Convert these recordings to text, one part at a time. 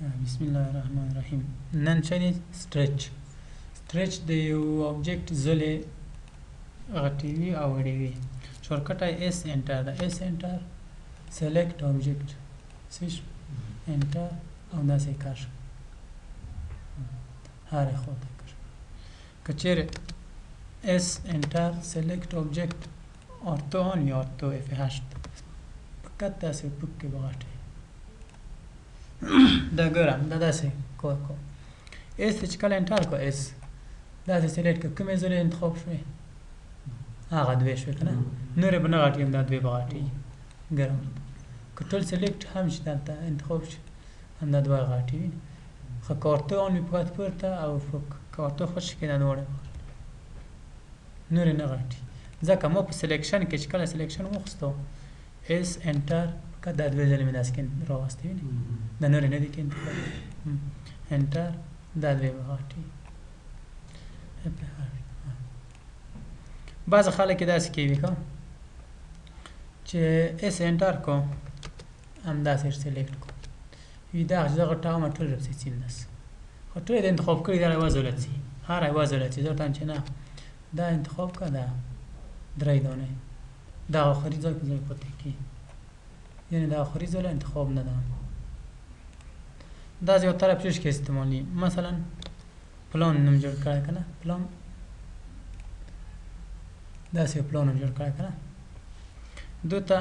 بسم الله الرحمن الرحیم. نن چنې سټریچ د یو آبجیکټ زلې غټې وي او وړې وي. شورکټ یې اس انټر ده. اس انټر سلیکټ آبجیکټ سیش انټر او داسې کش هرې خواته کش. که چیرې اس انټر سلیکټ آبجیکټ آرتو آن یا آرتو F8 فقط داسې پک کې بغټې دا ګورم دا داسې کار کوم. اس چې کله انټر کو اس داسې سلیکټ کړه کومې زلې انتخاب شوې هغه دوې شوې که نه نورې به نه غټېږي دا دوې به غټېږي. ګرم که ټول سلیکټ هم شي دلته انتخاب شي همدا دوه غټې وي. خو که آرتو آن وي فقط پورته او که آرتو خوش شي که دا دواړه نورې نه غټي. ځکه ما په سلیکشن کې چې کله سلیکشن واخیستو اس انټر فقط دا دوې ځلې مې داسې کې راوستې وینې دا نورې نه دي کې انتخاب انټر دا دوې به غټي. بعض خلک یې داسې کوي که چې اس انټر کو همداسې سلیکټ کو وي دغه چې زه غټوم ټول رپسې ځي همداسې خو ټول یې د انتخاب کړي دا یوه ځله ځي هر یوه ځله ځي زه ورته وایم چې نه دا انتخاب که دا درې دانې دا آخري ځای په ځای پاتې کېږي یعنې د آخري ځله انتخاب نه ده. دا یو طرف چیز کې استعمالي مثلا پلان نوم جوړ کړی که نه پلان داسې یو پلان جوړ کړی که نه دو ته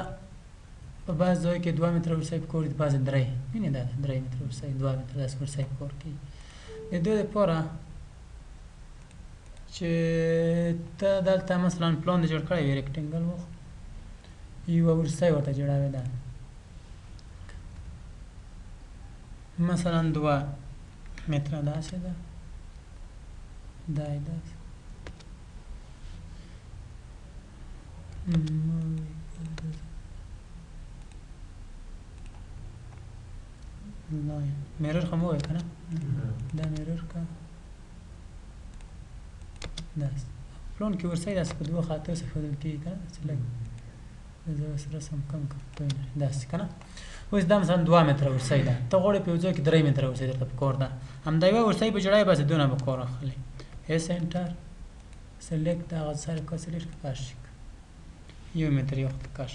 په بعض ځای کې 2 متره ورسۍ په کور دي بعضې 3 وینې دا 3 متره ورسۍ 2 متره داسې ورسۍ په کور کېږي. د دې دپاره چې ته دلته مثلا پلان دې جوړ کړی وي ریکټنګل وخت یوه ورسۍ ورته جوړوې ده مثلا 2 متره داسې ده دا یې داسې میرر خو مو وایي که نه دا میرر که داسې پلان کې ورسۍ داسې په 2 خطو څخه ښودل کېږي که نه داسې لږ زه سره سم کم پوه نه داسې که نه. اوس دا مثلا 2 متره ورسۍ ده ته غواړې په یو ځای کې 3 متره ورسۍ درته پکار ده همدا یوه ورسۍ به جوړوې بس دونه به کار اخلي. اس انټر سلیکټ هغه سره کا سلیکټ کش یو متر یو وخت کش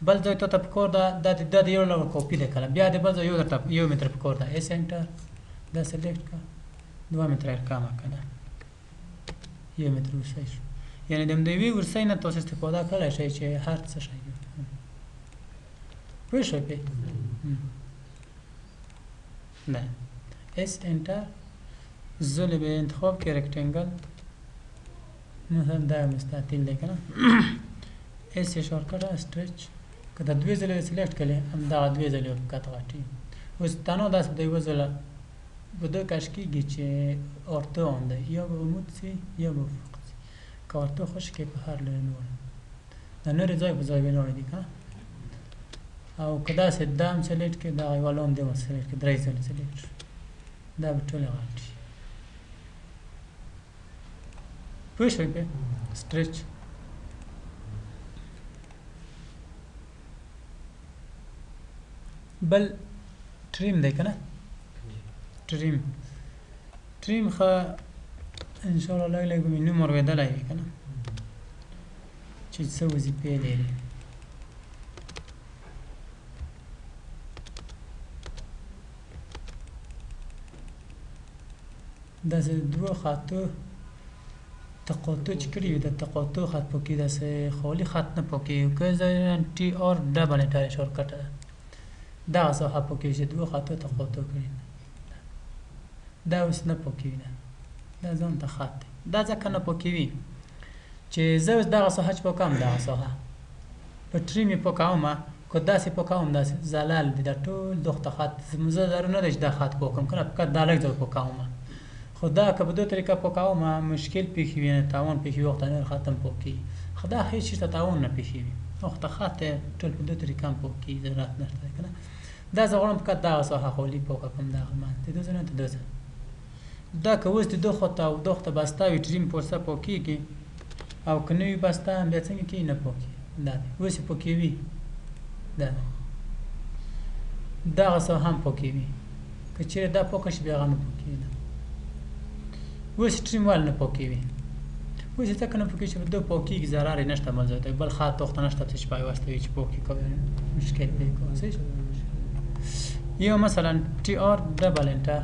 بل ځای ته پکار ده دا د یو ډول کاپي ده کله بیا د بل ځای یو درته 1 متر پکار ده اس انټر دا سلیکټ که 2 متره یې کمه که نه 1 متر ورسۍ شو یعنې د همدې یوې ورسۍ نه تاسو استفاده کړی شئ چې هر څه شی پوه شوئ پرې نه اس انټر زلې به انتخاب کړي ریکټنګل مثلا دا مستطیل دی که نه اس یې شورکټ سټریچ که دا 2 ځلې سلیکټ کړې همدغه 2 ځلې به فقط غټي. اوس تنها داسې د یوه ځله به دا کش کېږي چې آرتو آن دی یا به عمود سي یا به افق سي که آرتو خوش کړي په هر لوري نوړه دا نورې ځای په ځای ولاړې دي که او که داسې دا هم سلیکټ کړي دغه یوه لاندې هم سلیکټ کړي 3 ځلې سلیکټ شو دا به ټولې غټ شي. پوه شوئ پرې سټریچ. بل ټریم دی که نه ټریم ښه انشاءالله لږ لږ به مې نوم اورېدلی وي که نه چې څه وظیفې لري. داسې 2 خطو تقاطع چې کړي وي د تقاطع خط پکې داسې خالي خط نه پکې که زه ټي آر ډبل انټر شورکټ ده دغه ساحه پکې چې 2 خطو تقاطع کړي دا اوس نه پکې وي دا ځان ته خط دی دا ځکه نه پکې وي چې زه اوس دغه ساحه چې پکوم دغه ساحه په ټریم یې پکومه که داسې پکوم داسې زلل دی دا ټول دغته خط زه ضرور نه دی چې دا خط پکوم که نه فقط دا لږ ځای پکومه خو دا که په 2 طریقه پکومه مشکل پیښ وي یعنې تاوان پیښ وي وخته نور ختم پکې خو دا هېڅ چېرته تاوان نه پیښوي وخته خط ټول په 2 طریقه هم پکې ضرورت نشته دی که نه. دا زه غواړم فقط دغه ساحه خالي پاکه کړم دغه منځ د 2 ځایونو ته 2 ځای دا که اوس د 2 خواته او 2 خواته بسته وي ټریم پورسه پاکېږي او که نه وي بسته هم بیا څنګه کېږي نه پاکېږي دا دی اوس یې پاکوي دا دی دغه څه هم پکې وي که چیرې دا پوکه شي بیا هغه نه پکې وي اوس سټریم وال نه پکې وي اوس یې ځکه نه پکې چې دو پوکېږي ضرر یې نشته منځ ته بل خط تخته نشته چې پیوسته وي چې پوکې کوي مشکل دی کوي یا مثلا تی آر دبل انتر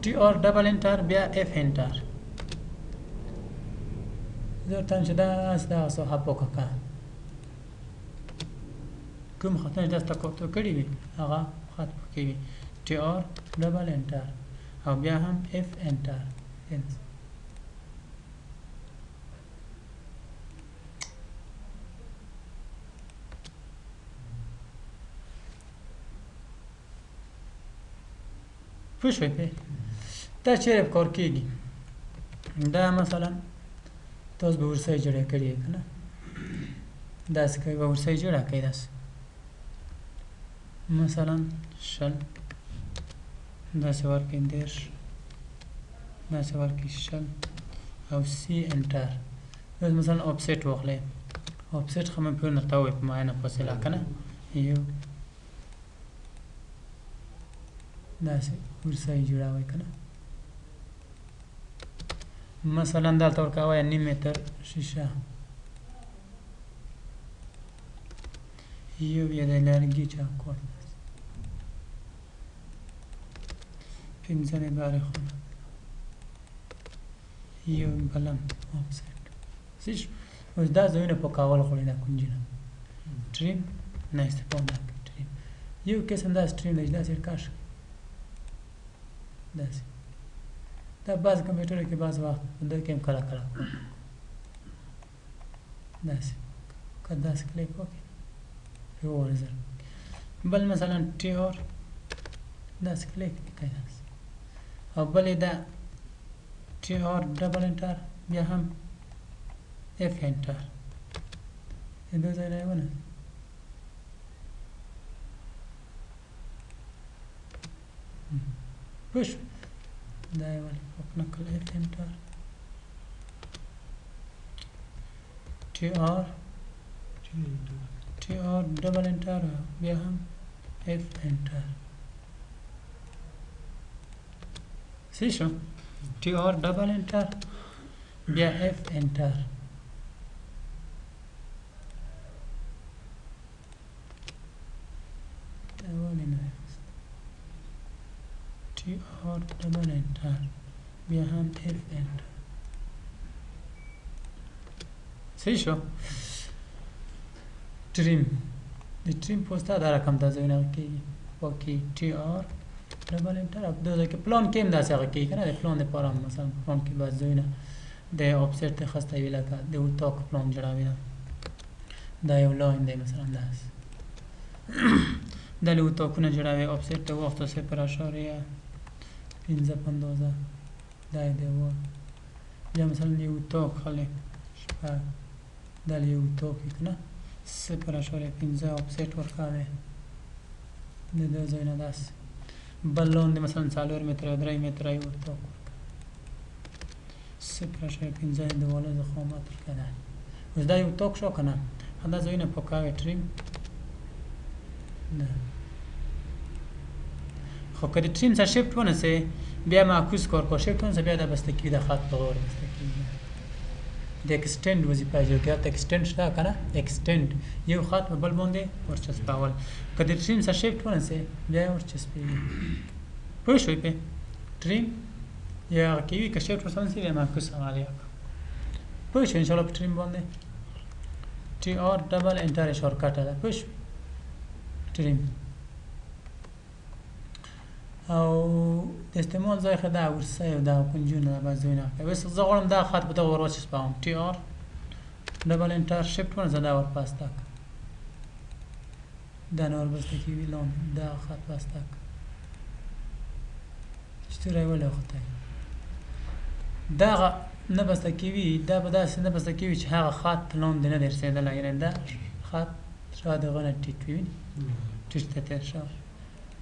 تی آر دبل انتر بیا اف انتر زرتن چې دا اس دا صحه پوکه کا کوم خط نه داسته کوته کړی وي هغه خط پکې وي تی آر دبل انتر او بیا هم اف انتر پوښوي په دا چیرې کار کیږي دا مثلا تاسو به ورسې جوړه کړی کنه داس کوي به ورسې جوړه کوي داس مثلا شل داس ورکې دیش داس ورکې شل او سی انټر مثلا اوفست واخلې اوفست خو مې په نتاوي په معنا فاصله کنه یو داس ورسې جوړاوي کنه مثلا دلته ورکوي نیم متر شیشه یو یې د لرګي چاکور پنځه لاره خونه یو بلم اوفست سیش اوس دا ځایونه په کاول خوري دا کنجونه ټریم نه استفاده کوي ټریم یو قسم دا ټریم دی دا سر کاش داسې دا بعض کمپیوټر کې بعض وخت د کې کله کله داسې که داسې کلیک وکړي یو ورزر بل مثلا ټي آر داسې کلیک کوي داسې او بل دا ټي آر ډبل انټر بیا هم اف انټر دا ځای راوونه push دا یې ولې خپنه کړل اف انټر ټي آر ډبل انټر بیا هم اف انټر سی شو ټي آر ډبل انټر بیا اف انټر دا ولې نه टी और double enter بیا هم اف انټر صحیح شو ټریم د ټریم پوسټه دا رقم ته ځونه کوي اوکې टी آر ډبل انټر اب دغه کې پلان کې هم دا څنګه کوي کنه د پلان لپاره مثلا پلان کې باز ځونه د اوفست خسته ویل کا د ورتاک پلان جوړاوي دا یو لاین دی مثلا داس د لوتاکونه جوړاوي اوفست وخت 0.5 پنځه پندوزه دا دی و یا مثلا یو توک خلک شپه دا یو توک کنه 0.5 اوفست ورکاوي د دې ځای نه داس بلون د مثلا 4 متر 3 متر یو توک 0.5 د وله ضخامت کنه اوس دا یو توک شو کنه دا ځای نه پکاوي ټریم نه خو کله ټریم سره شیفت ونه سي بیا معکوس کار کو شیفت ونه بیا د بستکی د خط په اور بستکی د ایکستند وظیفه جو کې ته ایکستند شته کنه ایکستند یو خط په بل باندې ورچسپاول کله ټریم سره شیفت ونه سي بیا ورچسپي پوه شوي په ټریم یا کیوي که شیفت ورسره سي بیا معکوس عملیه پوه شو ان شاء الله په ټریم باندې टी آر ډبل انټر شورټکټ ده پوه شو ټریم او د استعمال ځای خدا ورسې دا کنجونه بازونه بس زه غواړم دا خط په دغه ورچ سپاوم टी آر ډبل انټر شیفت ون زدا ور پاستک دا نور بس کی ویلون دا خط پاستک شتره ولا خطه دا نه بس کی وی دا به داس نه بس کی وی چې هغه خط لون نه درسیدل یعنی دا خط شاده غنه ټیټ وی ټیټ ته شاو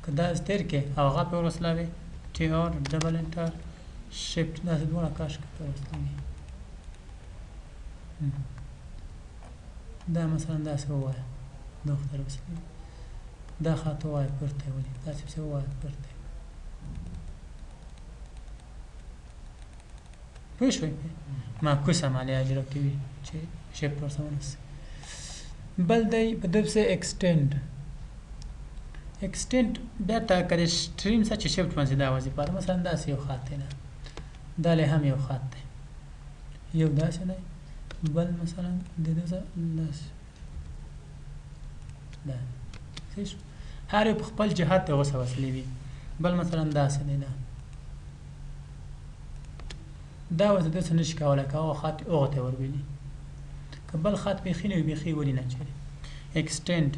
که دا ستر کې هغه په ورسلاوي टी آر ډبل انټر شفت داسې دواړه کاش کړه وستنګي دا مثلا داسې ووایه دختر وسلي دا خط ووایه پورته ولي داسې پسې ووایه پورته پوه شوئ معکوس عملیه اجرا کوي چې شفت ورسره ونیسي بل دی په دې پسې اکسټینډ بیا ټاکلی سټریم څه چې شفت باندې دا وظیفه ده مثلا داسې یو خط دی نه دا لی هم یو خط دی یو داسې دی بل مثلا د دې سره داسې دا هر یو په خپل جهت ته اوسه وصلې وي بل مثلا داسې دی دا وځه داسې نشي کولی که هغه خط هغه ته ورولي که بل خط بیخي نه وي بیخي ولي نه چلي extend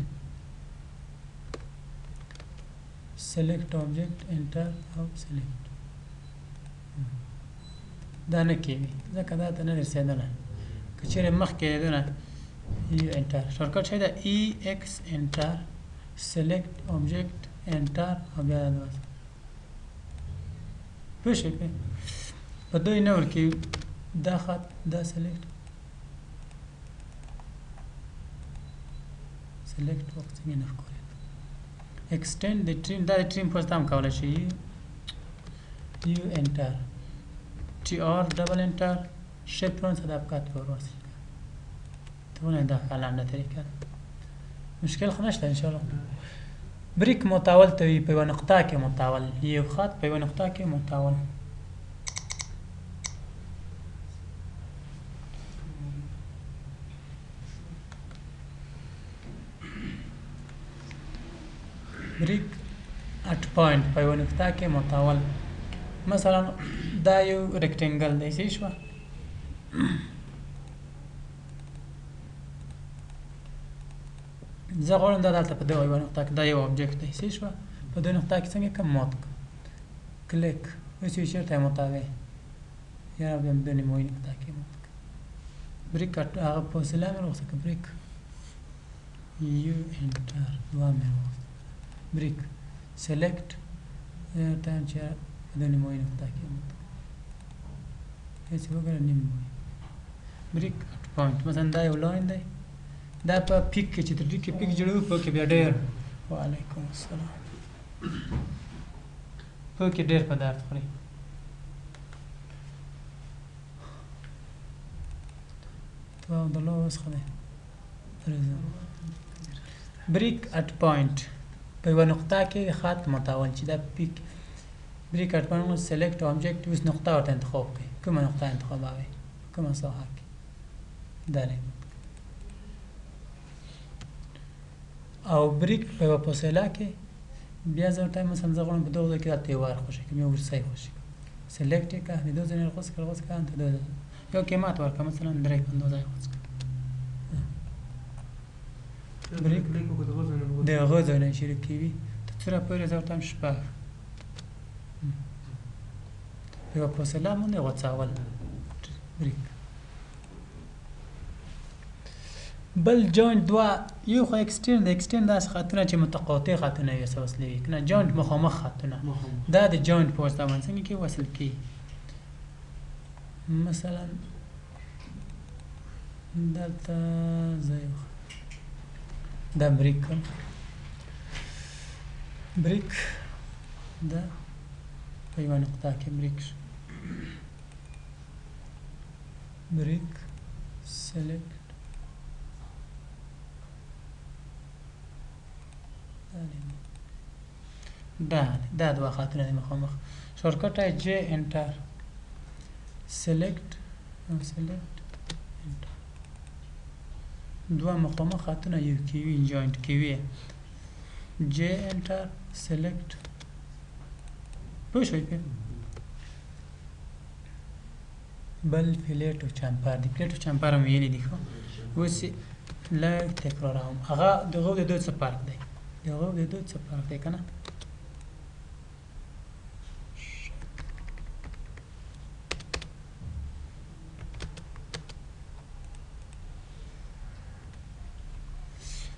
select object enter او select دا نه کېږي ځکه دا ته نه رسېدلی که چېرې مخکې نه enter شورکټ شی ده ex enter select object enter او بیا دا پوه شئ په دوی نه ورکوي دا خط دا select وخت څنګه نه ښکاري extend the trim دا د trim پوسټ هم کولی شي u enter tr ډبل انټر shift ون څه د ابکات په ورسي ته ونه دا لنډه طریقه مشکل خو نشته انشاءالله بریک متاول ته وي په یوه نقطه کې متاول یو خط په یوه نقطه کې متاول بریک اٹ پوینټ په یوه نقطه کې متاول مثلا دا یو ریکټنګل دی صحیح شوه زه غواړم دا دلته په دغه یوه نقطه کې دا یو ابجکټ دی صحیح شوه په دې نقطه کې څنګه کوم مات کلیک اوس یو چېرته یې متاوی یا بیا بدون موی نقطه کې مات بریک هغه فاصله مې راوسته که بریک یو انټر دوه مې راوسته بریک select time چې بدون موی نقطه کې مات هیڅ وګوره نیم موی بریک اټ پوینټ مثلا دا یو لاین دی دا په پیک کې چې تر دې کې پیک جوړوي په کې بیا ډېر وعلیکم السلام په کې ډېر په درد خوري تو عبدالله وسخه دی بریک اټ پوینټ په یوه نقطه کې خط متاول چې دا پیک بریک اټ پوینټ سلیکټ آبجکټ اوس نقطه ورته انتخاب کړئ کومه نقطه انتخابوئ کومه ساحه کې دا دی او بریک په یوه فاصله کې بیا زه ورته مثلا زه غواړم په دغه ځای کې دا تیوار خوشي کړم یا ورسۍ خوشي کړم سلیکټ یې کړه د دو ځای نه غوڅ کړه انته یو قیمت ورکړه مثلا 3 په ځای غوڅ کړه بریک د هغه ځای نه شروع کېږي تر څومره پورې زه ورته هم شپږ په یوه فاصله باندې غوڅول بریک بل جوینټ دوه یو خو اکسټینډ داسې خطونه چې متقاطع خطونه وي څه وصلې وي که نه جوینټ مخامخ خطونه دا د جوینټ په واسطه باندې څنګه کې وصل کېږي مثلا دلته زه یو دا بریک دا په یوه نقطه کې بریک سلیکټ دا دوه خطونه دي مخامخ شورکټ یې جې انټر سلیکټ انټر دوه مخامخ خطونه یو کې وي جوینټ کې وي جې انټر سلیکټ پوه شوئ پې بل فلیټ او چمپر دی فلیټ او چمپر هم ویلي دي ښه اوس یې لږ تکراروم هغه د هغو د دوی څه فرق دی که نه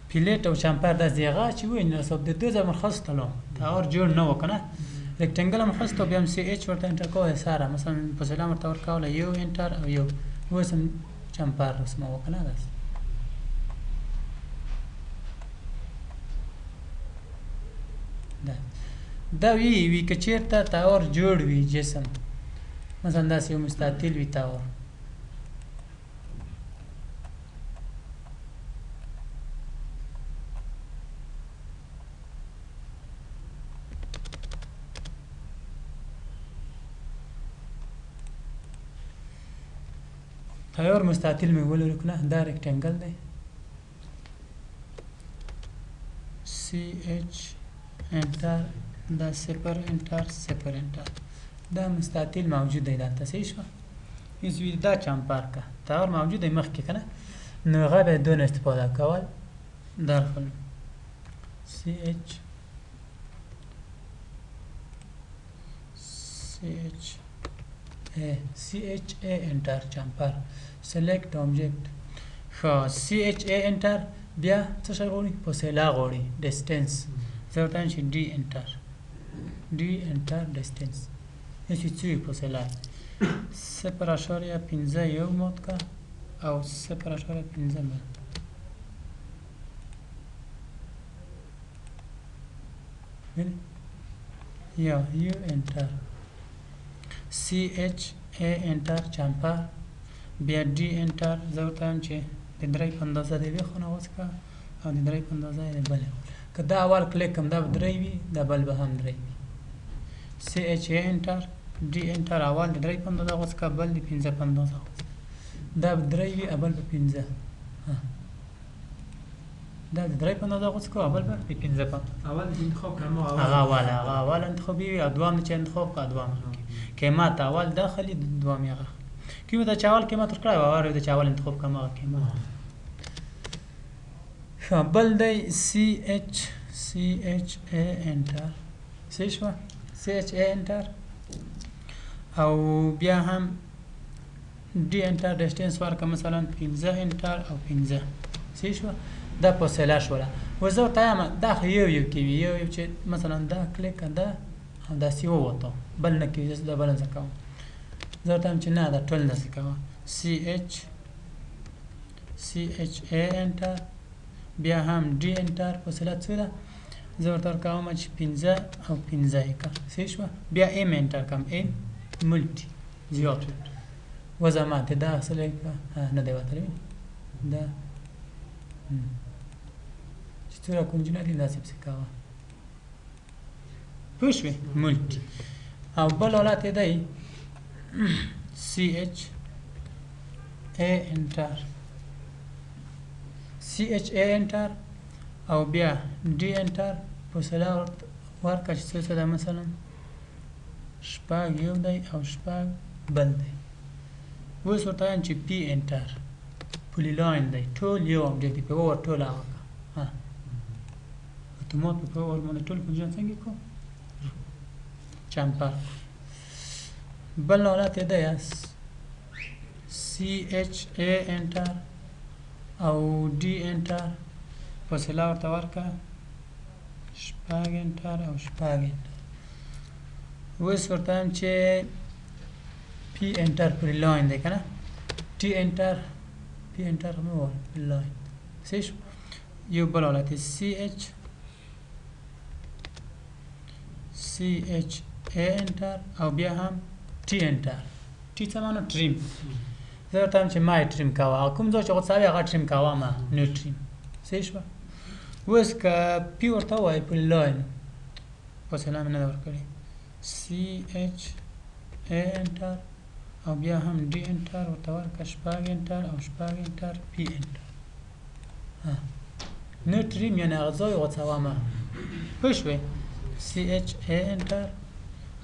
فلیټ او چمپر داسې هغه چې وایي نو د دو ځای مرخص تلو دا اور جوړ نه و که نه ریکټنګل هم خاص ته بیا هم سی ایچ ورته انټر کوه ساره مثلا فاصله ورته ورکوله یو انټر او یو اوس هم چمپر رسموه که نه داسې دا وی که چېرته تاور جوړ وي جسم مثلا داسې یو مستطیل وي تاور تاور مستطیل مې ولرو که نه دا ریکټنګل دی سی ایچ انټر دا صفر انټر صفر انټر دا مستطیل موجود دی دلته صحیح شوه هیڅ وي دا چمپر که تاور موجود دی مخکې که نه نو هغه به دونه استفاده کول درخل سی ایچ ای انټر چمپر سلیکټ آبجیکټ ښه سی ایچ ای انټر بیا څه شی غواړي فاصله غواړي ډسټنس زه ورته وایم چې ډي انټر ډسټنس هسې څه وي فاصله 0.5 یو مات که او 0.5 بل یا یو انټر سی ایچ ای انټر چمپر بیا ډي انټر زه ورته وایم چې د درې په اندازه د یوې خونه وڅکه او د درې په اندازه د بلې که دا اول کلیک کوم دا به درې وي دا بل به هم درې وي سی ایچ ای انټر ډي انټر اول د درې په اندازه وڅکه بل د 15 په اندازه وڅکه دا به درې وي اول به 15 دا د درې په اندازه وڅکه اول به 15 په اول انتخاب کړم هغه اول انتخابي وي او دوام چې انتخاب که دوام قیمت اول داخلي دوام هغه کیو دا چاول قیمت ورکړی و او د چاول انتخاب کوم هغه قیمت بل دی سی ایچ ای انټر صحیح شوه سی ایچ ای انټر او بیا هم ډي انټر ډسټنس ورکړه مثلا 15 انټر او 15 صحیح شوه دا فاصله شوله اوس زه ورته وایم دا خو یو کې وي یو چې مثلا دا کلیک ده او داسې ووته بل نه کېږي زه دا بل نه کوم زه ورته وایم چې نه دا ټول داسې کوه سی ایچ ای انټر بیا هم ډي انټر فاصله څه ده زه ورته ورکوم چې 15 او 15 یې که صحیح شوه بیا ایم انټر کوم ایم ملټي زیات وضع ماته دا اصلی که نه دی وتلی دا چې څومره کونجونه دي داسې پسې کوه پوه شوې ملټي او بل حالت یې دی سی ایچ ای انټر او بیا ډي انټر فاصله ورکړه چې څه ده مثلا شپږ یو دی او شپږ بل دی اوس ورته وایم چې پی انټر پولي لاین دی ټول یو آبجکټ دی په اور ټول هغه که اتومات په اور باندې ټول کونجونه څنګه کوو چمپر بل حالت یې دی سی ایچ ای انټر او ډي انټر فاصله ورته ورکړه شپږ انټر او شپږ انټر اوس ورته وایم چې پی انټر پرې لاین دی که نه ټي انټر پی انټر مې وویل پرې لاین صحیح شو یو بل حالت دی سی ایچ ای انټر او بیا هم ټي انټر ټي څه معنی ټریم زه ورته وایم چې ما یې ټریم کوه او کوم ځای چې غوڅوي هغه ټریم کوه ما نو ټریم صحیح شوه اوس که پی ورته ووایي پرې لاین فاصله مې نه ده ورکړې سی ایچ ای انټر او بیا هم ډي انټر ورته ورکړه شپږ انټر او شپږ انټر پی انټر نو ټریم یعنې هغه ځای غوڅوه ما پوه شوې سی ایچ ای انټر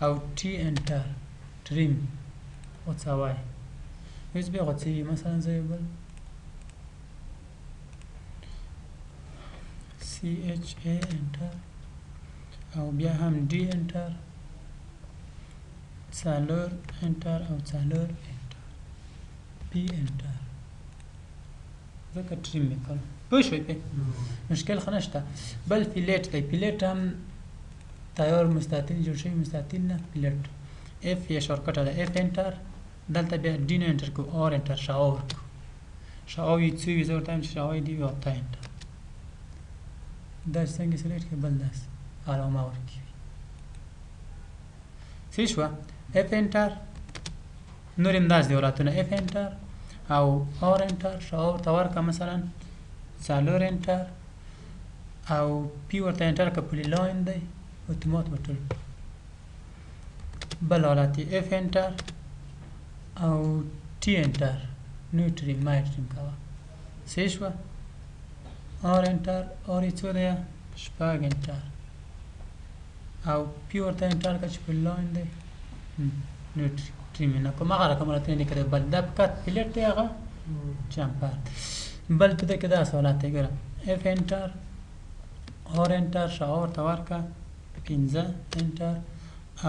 او ټي انټر ټریم غوڅوی اوس بیا غوڅوي مثلا زه یو بل سی ایچ ای انټر او بیا هم ډي انټر څلور انټر او څلور انټر پی انټر ځکه ټریم مې کړ پوه شوې پې مشکل خو نشته بل پیلیټ دی پیلیټ هم تیار مستطیل جوړ شوی مستطیل نه پلیټ اف یا شارټکټ ده اف انټر دلته بیا ډي نه انټر کو اور انټر شاو ورکو شاو یې څو وي زه ورته وایم چې شاو یې دي وي او ته انټر دا چې څنګه سلیکټ کړې بل داسې علامه ورکړي څه شوه اف انټر نور هم داسې دي ولاتونه اف انټر او اور انټر شاو ورته ورکړه مثلا څلور انټر او پی ورته انټر که پلی لاین دی اتومات به ټول بل حالت یې اف انټر او ټي انټر نیوټري مایټریم کوه څه شوه آر انټر آر یې څو دی شپږ انټر او پی ورته انټر که چې پلی لاین دی نیوټري مې نه کوم هغه رقم راته نه لیکلی بل دا کټ پلیټ دی هغه جمپر بل په دې کې داسې حالت دی ګوره اف انټر اور انټر شاو ورته ورکړه پنځه انټر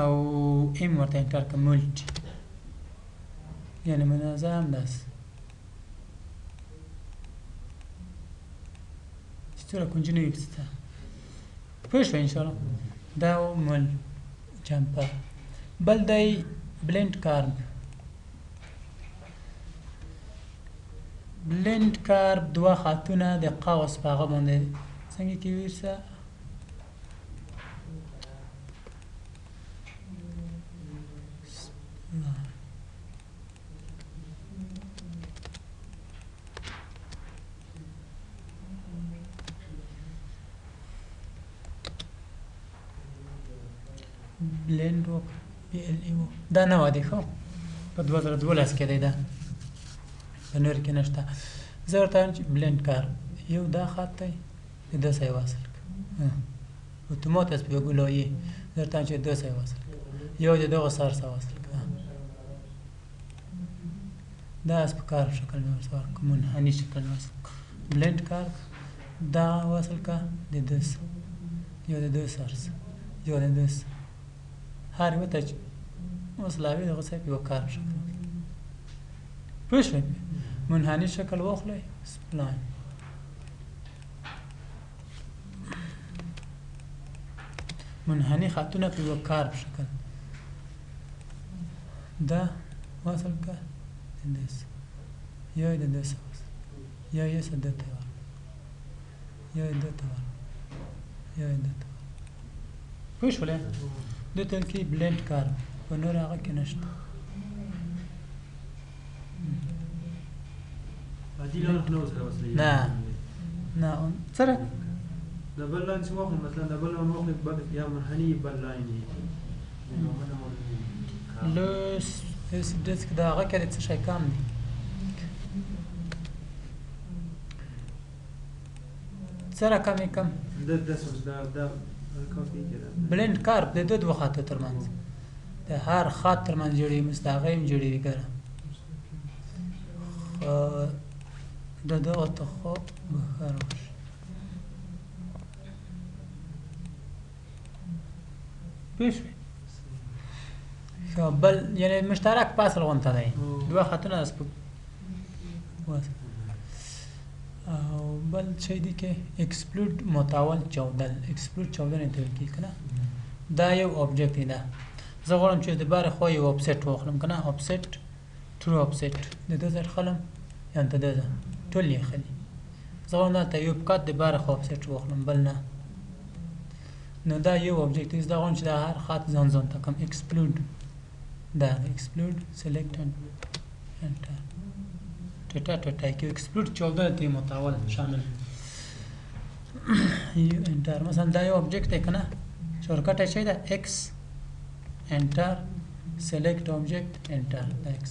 او ام ورته انټر که ملټي یعنې منظم داسې چې څومره کونجونه وي پسته پوه شوې انشاءالله دا و مل جمپر بل دی بلند کارب بلند کارب دوه خطونه د قوس په هغه باندې څنګه کې ویرسه بلند و بی ال ای و دا نه دی خو په 2012 کې دی دا په نور کې نشته زه ورته وایم چې بلند کار یو دا خط دی د ده سره یې واصل کړه اتومات است په ګولایي زه ورته وایم چې د ده سره یې واصل کړه یو د دغه سر سره واصل کړه دا اس په کار شکل مې ورسره ورکړه منحني شکل مې ورسره بلند کار دا واصل کړه د ده سره یو د ده سر سره یو د ده سره هر یوه ته چې مساوي دغه څه یو کار شکل پوه شوئ منحني شکل واخلئ سپلاین منحني خطونه په یو کارب شکل دا واصل که د دې سره یا یې د دې سره واصل یا یې سره دې ته ورکړه یا یې دې ته ورکړه یا یې دې ته ورکړه پوه شولې دلته کې بلند کارب په نور هغه کې نشته نه نه سره دبل لاین چې واخلو مثلا دبل لاین واخلو یا منحني بل لاین لوس ډیسک دا هغه کې څه شی کم دی سره کمی کم بلند کارب د دوه خطو ترمنځ د هر خط ترمنځ جوړي مستقیم جوړي وګره د دغه تخو بخار وش پیشوی بل یعنی مشترک فاصل غونته دی دوه خطونه اس په او بل شي دي کې ایکسپلود متاول چودل ایکسپلود چودل ته ویل کنه دا یو اوبجیکټ دی زه غواړم چې د بار خو یو افسټ واخلم کنه افسټ ترو افسټ د دې ځر خلم یا ته ده ټول یې خلی زه غواړم ته یو کات د بار خو افسټ واخلم بل نه نو دا یو اوبجیکټ دی زه غواړم چې دا هر خط ځان ځان ته کوم ایکسپلود دا ایکسپلود سلیکټ انټر ټټا ټټا کې ایکسپلود 14 ته متاول شامل یو انټر مثلا دا یو اوبجیکټ دی کنه شورکټ یې شي دا ایکس انټر سلیکټ اوبجیکټ انټر دا ایکس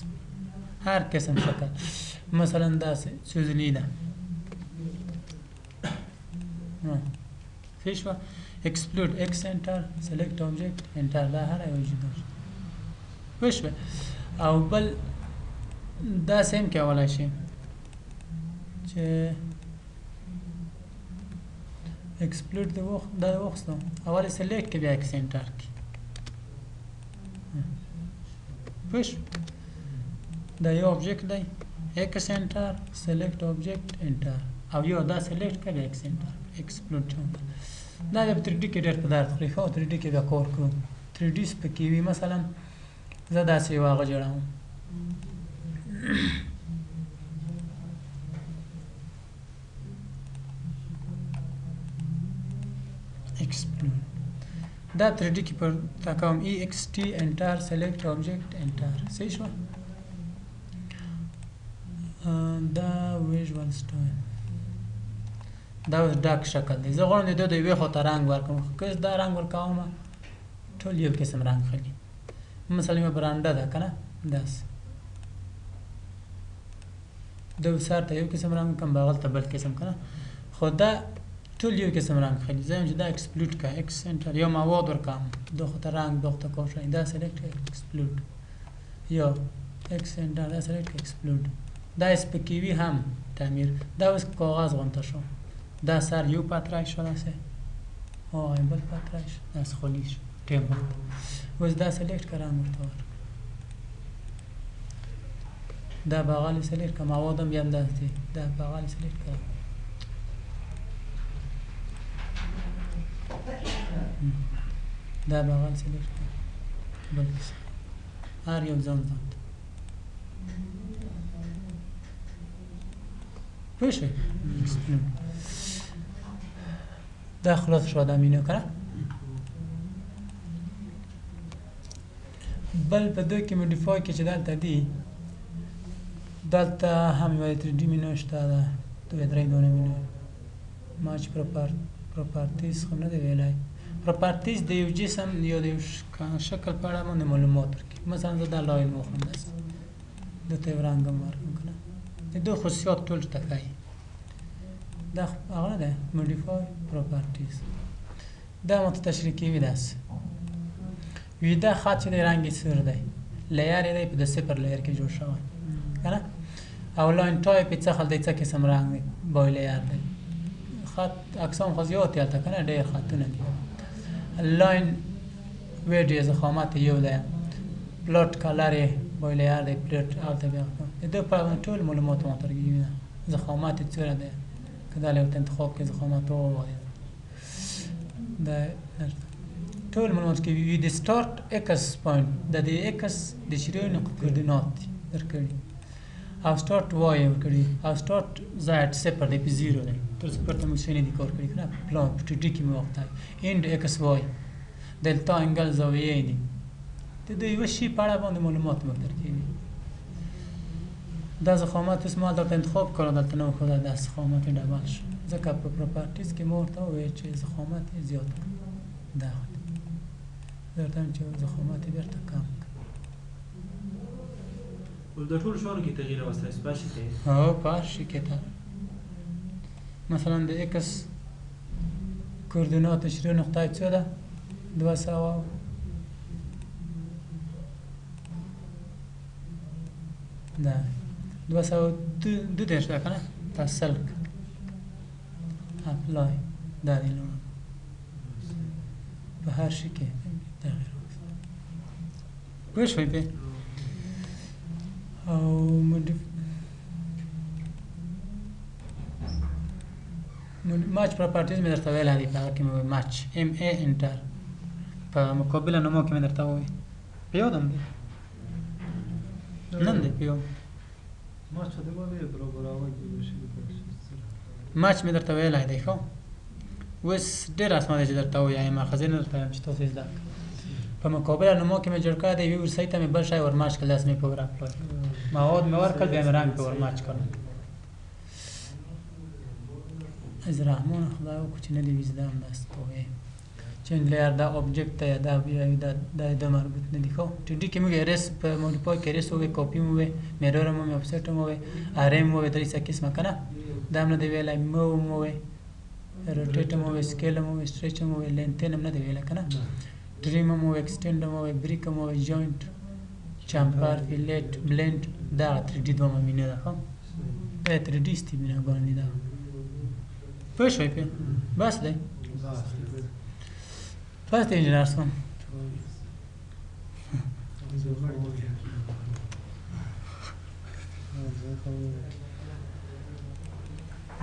هر قسم شکل مثلا دا سوزلی ده فيش اكسبلود اكس انتر سيلكت اوبجكت انتر دا هر یو وجود وش او بل دا سیم کولای شي چې اکسپلود د وخت دا وخت اول سلیکټ کې بیا اکس انټر کی پوش دا یو اوبجیکټ دی اکس انټر سلیکټ اوبجیکټ انټر او یو دا سلیکټ کې بیا اکس انټر اکسپلود چونده دا بیا په 3D کې ډېر په درد خوري ښه 3D کې بیا کور کوو 3D پکې وي مثلا زه داسې یو هغه جوړوم explode دا 3D کې پر تا کوم ext enter select object enter صحیح شو دا visual style دا اوس ډاک شکل دی زه غواړم د دوی یوې خوا ته رنګ ورکړم که دا رنګ ورکوم ټول یو قسم رنګ خلي مثلا یوه برانډه ده که نه داسې د سر ته یو قسم رنګ وکړم بغل ته بل قسم که نه خو دا ټول یو قسم رنګ خلي زه یم چې دا اکسپلوډ که ایکس انټر یو مواد ورکوم دغه خوا ته رنګ دغه ته کوشش دا سلیکټ اکسپلوډ یا ایکس انټر دا سلیکټ اکسپلوډ دا سپکې وي هم تعمیر دا اوس کاغذ غونته شو دا سر یو پترای شو داسې او بل پترای شو داسې خالی شو ټیبل اوس دا سلیکټ که رنګ ورته ورکړم دا بغل یې سلیکټ که مواد هم بیا همداسې دي دا بغل یې سلیکټ که دا بغل سلیکټ که بل قسم هر یو ځان ځان پوه شوې دا خلاص شو دا مینو که نه بل په دوی کې موډیفای کې چې دلته دي دلته هم یوه 3D مینو شته ده دوی درې دونه مینو ماچ پروپرټیز خو نه دی ویلی پروپرټیز د یو جسم یا د یو شکل په اړه باندې معلومات ورکوي مثلا زه دا لاین واخلم داسې دته یو رنګ هم ورکړم که نه د دوی خصوصیات ټول شته ښایي دا هغه نه دی موډیفای پروپرټیز دا ماته تشریح کوي داسې وي دا خط چې دی رنګ یې سور دی لیر یې دی په د صفر لیر کې جوړ شوی که نه او لاین ټایپ یې څه خل دی څه قسم رنګ دی بای لیر دی خط اقسام خو زیات دي هلته که نه ډېر خطونه دي لاین ویډ یې ضخامت یې یو دی پلاټ کلر یې بای لیر دی پلیټ هلته بیا د دوی په اړه ټول معلومات ماته راکوي ضخامت یې څومره دی که دا له ورته انتخاب کې ضخامت ووایي دا ټول معلومات کوي د سټارټ ایکس پوینټ د دې ایکس د شروع نقطې کوردینات دي درکړي او سټارټ وای ورکړي او سټارټ زد صفر دی په زیرو دی تر صفر ته موږ څه نه دي کار کړي که نه پلان په 2D کې مې وخت اینډ ایکس وای دلتا انګل زاویې دي د دوی یوه شي په اړه باندې معلومات موږ درکوي دا ضخامت اوس ما دلته انتخاب کړو دلته نه وښوده دا ضخامت یې ډبل شو ځکه په پروپرټیز کې مو ورته وویل چې ضخامت یې زیات کړو دا زه ورته وایم چې ضخامت یې بېرته کم کړه د ټولو شیانو کې تغییر راوستی په هر شي کې هو په هر شي کې ته مثلا د ایکس کوردینات شروع نقطه یې څو ده 200 دا 202 ده که نه تا سلک اپلای دا دی نو په هر شي کې تغییر پوه شوئ پې او ماچ پراپرټیز مې درته ویلی دی په هغه کې مې وویل ماچ ام ای انټر په مقابله نومو کې مې درته وویل په یاد هم دی نن دی په یاد ماچ مې درته ویلی دی ښه اوس ډېر اسانه دی چې درته ووایم ماخذې نه درته وایم چې تاسو یې زده کړئ په مقابله نومو کې مې جوړ کړی دی یوې ورسۍ ته مې بل شی ور ماچ کړل داسې مې په ور اپلای مواد مې ورکړل بیا مې رنګ پې ور ماچ کړل از رحمان خدای وکړو چې نه دې وي زده همداسې پوهېږم چې لیر دا object ته یا دا دا مربوط نه دي ښه 2D کې موږ اریس په موډیفای کې اریس ووایي کاپي مو ووایي میرر مو ووایي افسیټ مو ووایي ارې مو ووایي درې څه قسمه که نه دا هم نه دی ویلی مو مو ووایي روټیټ مو ووایي سکیل مو ووایي سټریچ مو ووایي لینتین هم نه دی ویلی که نه ډریم مو ووایي ایکسټینډ مو ووایي بریک مو ووایي جوینټ چمپر فیلیټ بلینډ دا 3D دومره مینه ده ښه دا 3D ستي مینهګان دي دا پوه شوئ پې بس دی بس دی انجینر صاحب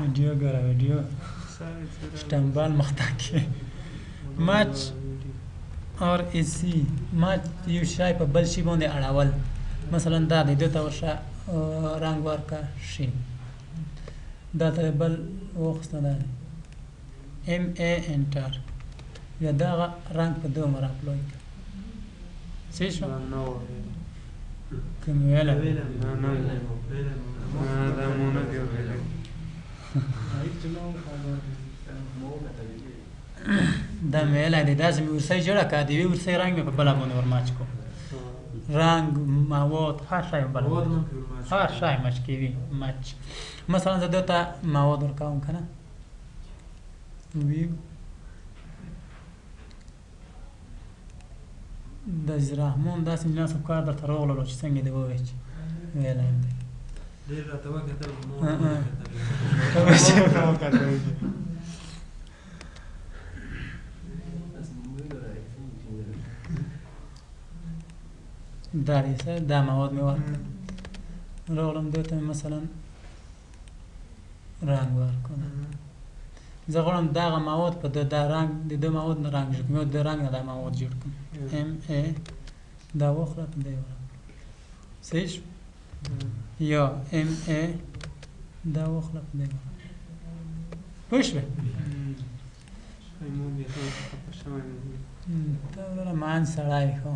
ویډیو ګوره ویډیو شټمبال مخته کې مچ اور اسی مچ یو شای په بل شي باندې اړول مثلا دا دی دته ورشه رنګ ورکه شین دا ته بل وخسته ده ام ا انټر یا دغه رنګ په دومره اپلوډ څه شو کوم ویله دا ویله دی داسې مې ورسۍ جوړه کړه د یوې ورسۍ رنګ مې په بله باندې ورماچ کړو رنګ مواد هر شی په بله هر شی مچ کوي مچ مثلا زه دته مواد ورکوم که نه ویو د رحمان داسې مناسب کار درته راغللو چې څنګه دې ووایي چې ویلی یم دی ډېر راته وکتل دا دی څه دا مواد مې ورکړل راغلم دې ته مې مثلا رنګ ورکړو زه غواړم دغه مواد په دا رنګ د ده مواد نه رنګ جوړ کړم یا د رنګ نه دا مواد جوړ کړم ام ا دا واخله په دی ورکړم صحیح شو یا ام ا دا واخله په دی ورکړم پوه شوې ته وراره مان سړی ښه